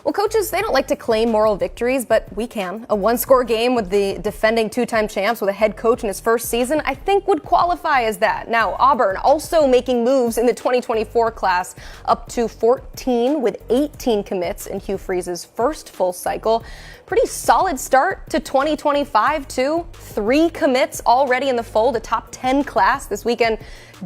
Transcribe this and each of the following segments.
Well, coaches, they don't like to claim moral victories, but we can. A one-score game with the defending two-time champs with a head coach in his first season, I think would qualify as that. Now, Auburn also making moves in the 2024 class, up to 14 with 18 commits in Hugh Freeze's first full cycle. Pretty solid start to 2025, too. 3 commits already in the fold, a top 10 class this weekend.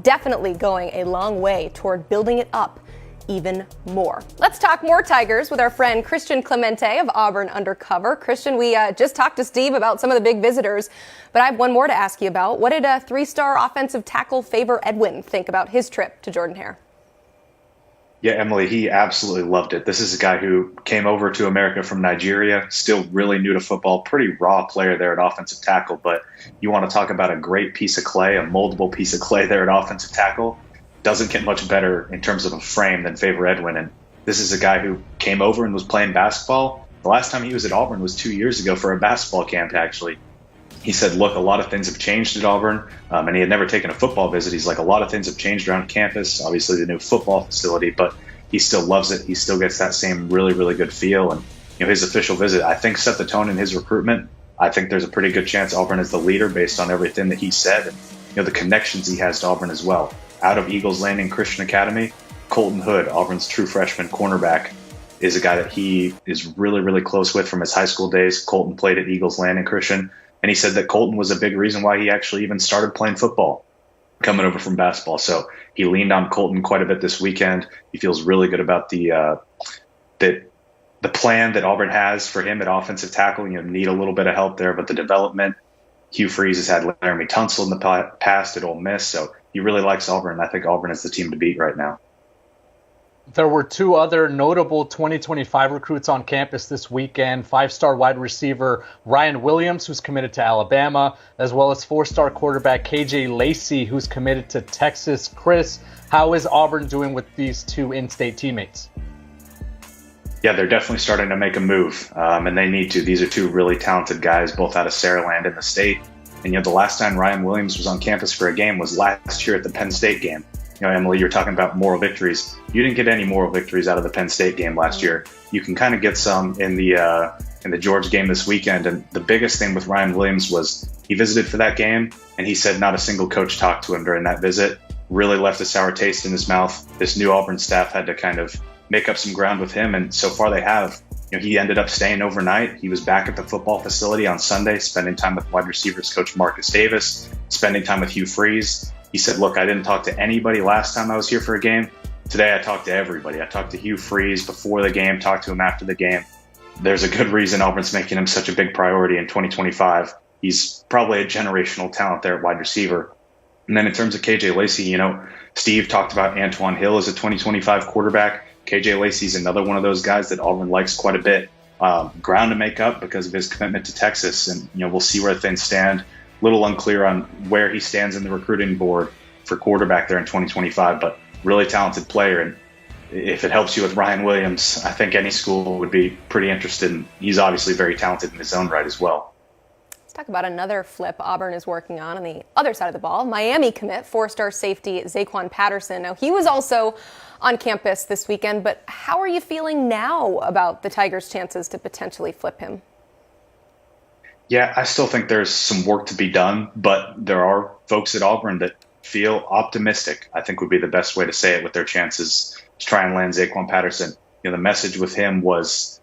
Definitely going a long way toward building it up even more. Let's talk more Tigers with our friend Christian Clemente of Auburn Undrecover. Christian, we just talked to Steve about some of the big visitors, but I have one more to ask you about. What did 3-star offensive tackle Favour Edwin think about his trip to Jordan-Hare? Yeah, Emily, he absolutely loved it. This is a guy who came over to America from Nigeria, still really new to football, pretty raw player there at offensive tackle. But you want to talk about a great piece of clay, a moldable piece of clay there at offensive tackle. Doesn't get much better in terms of a frame than Favour Edwin. And this is a guy who came over and was playing basketball. The last time he was at Auburn was 2 years ago for a basketball camp, actually. He said, look, a lot of things have changed at Auburn, and he had never taken a football visit. He's like, a lot of things have changed around campus, obviously the new football facility, but he still loves it. He still gets that same really, really good feel. And his official visit, I think, set the tone in his recruitment. I think there's a pretty good chance Auburn is the leader based on everything that he said and the connections he has to Auburn as well. Out of Eagles Landing Christian Academy, Colton Hood, Auburn's true freshman cornerback, is a guy that he is really, really close with from his high school days. Colton played at Eagles Landing Christian. And he said that Colton was a big reason why he actually even started playing football, coming over from basketball. So he leaned on Colton quite a bit this weekend. He feels really good about the plan that Auburn has for him at offensive tackle. Need a little bit of help there, but the development. Hugh Freeze has had Laramie Tunsil in the past at Ole Miss, so he really likes Auburn. I think Auburn is the team to beat right now. There were 2 other notable 2025 recruits on campus this weekend. 5-star wide receiver Ryan Williams, who's committed to Alabama, as well as 4-star quarterback KJ Lacy, who's committed to Texas. Chris, how is Auburn doing with these 2 in-state teammates? Yeah, they're definitely starting to make a move, and they need to. These are 2 really talented guys, both out of Saraland in the state. And the last time Ryan Williams was on campus for a game was last year at the Penn State game. Emily, you're talking about moral victories. You didn't get any moral victories out of the Penn State game last year. You can kind of get some in the Georgia game this weekend. And the biggest thing with Ryan Williams was he visited for that game, and he said not a single coach talked to him during that visit. Really left a sour taste in his mouth. This new Auburn staff had to kind of make up some ground with him, and so far they have. He ended up staying overnight. He was back at the football facility on Sunday, spending time with wide receivers coach Marcus Davis, spending time with Hugh Freeze. He said, look, I didn't talk to anybody last time I was here for a game. Today I talked to everybody. I talked to Hugh Freeze before the game, talked to him after the game. There's a good reason Auburn's making him such a big priority in 2025. He's probably a generational talent there at wide receiver. And then in terms of KJ Lacy, Steve talked about Antoine Hill as a 2025 quarterback. KJ Lacy's another one of those guys that Auburn likes quite a bit. Ground to make up because of his commitment to Texas. And, we'll see where things stand. Little unclear on where he stands in the recruiting board for quarterback there in 2025, but really talented player. And if it helps you with Ryan Williams, I think any school would be pretty interested. And he's obviously very talented in his own right as well. Let's talk about another flip Auburn is working on the other side of the ball. Miami commit 4-star safety Zaquan Patterson. Now, he was also on campus this weekend, but how are you feeling now about the Tigers' chances to potentially flip him? Yeah, I still think there's some work to be done, but there are folks at Auburn that feel optimistic, I think would be the best way to say it, with their chances to try and land Zaquan Patterson. The message with him was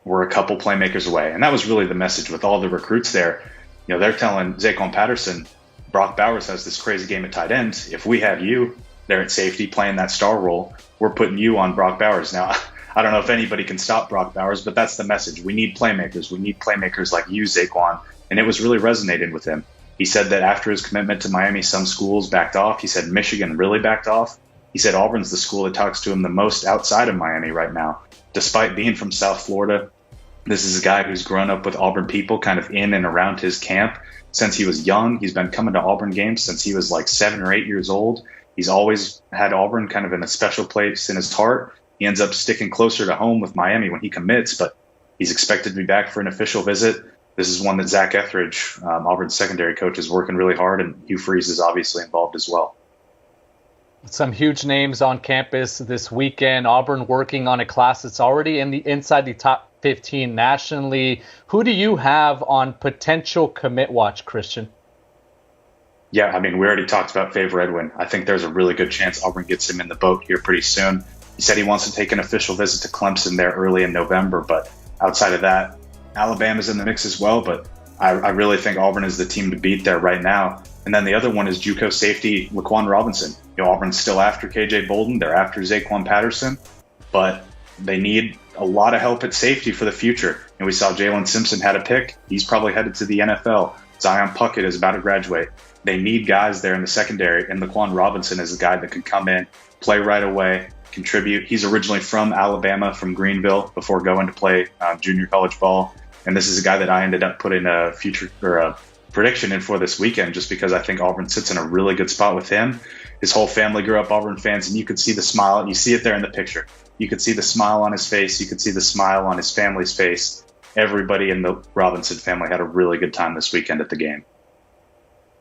we're a couple playmakers away. And that was really the message with all the recruits there. They're telling Zaquan Patterson, Brock Bowers has this crazy game at tight end. If we have you there at safety playing that star role, we're putting you on Brock Bowers. Now, I don't know if anybody can stop Brock Bowers, but that's the message. We need playmakers. We need playmakers like you, Zaquan. And it was really resonating with him. He said that after his commitment to Miami, some schools backed off. He said Michigan really backed off. He said Auburn's the school that talks to him the most outside of Miami right now. Despite being from South Florida, this is a guy who's grown up with Auburn people kind of in and around his camp since he was young. He's been coming to Auburn games since he was like 7 or 8 years old. He's always had Auburn kind of in a special place in his heart. He ends up sticking closer to home with Miami when he commits, but he's expected to be back for an official visit. This is one that Zach Etheridge, Auburn's secondary coach, is working really hard, and Hugh Freeze is obviously involved as well. Some huge names on campus this weekend. Auburn working on a class that's already inside the top 15 nationally. Who do you have on potential commit watch, Christian? Yeah, I mean, we already talked about Favour Edwin. I think there's a really good chance Auburn gets him in the boat here pretty soon. He said he wants to take an official visit to Clemson there early in November, but outside of that, Alabama's in the mix as well, but I really think Auburn is the team to beat there right now. And then the other one is JUCO safety LaQuan Robinson. Auburn's still after KJ Bolden. They're after Zaquan Patterson, but they need a lot of help at safety for the future. And we saw Jalen Simpson had a pick. He's probably headed to the NFL. Zion Puckett is about to graduate. They need guys there in the secondary, and LaQuan Robinson is a guy that can come in, play right away, contribute. He's originally from Alabama, from Greenville, before going to play junior college ball. And this is a guy that I ended up putting a future or a prediction in for this weekend, just because I think Auburn sits in a really good spot with him. His whole family grew up Auburn fans, and you could see the smile. You see it there in the picture. You could see the smile on his face. You could see the smile on his family's face. Everybody in the Robinson family had a really good time this weekend at the game.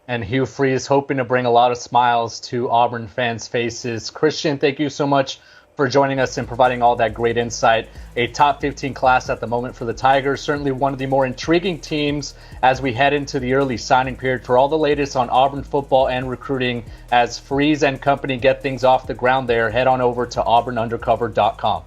And Hugh Free is hoping to bring a lot of smiles to Auburn fans' faces. Christian, thank you so much for joining us and providing all that great insight. A top 15 class at the moment for the Tigers, certainly one of the more intriguing teams as we head into the early signing period. For all the latest on Auburn football and recruiting, as Freeze and company get things off the ground there, head on over to auburnundrecover.com.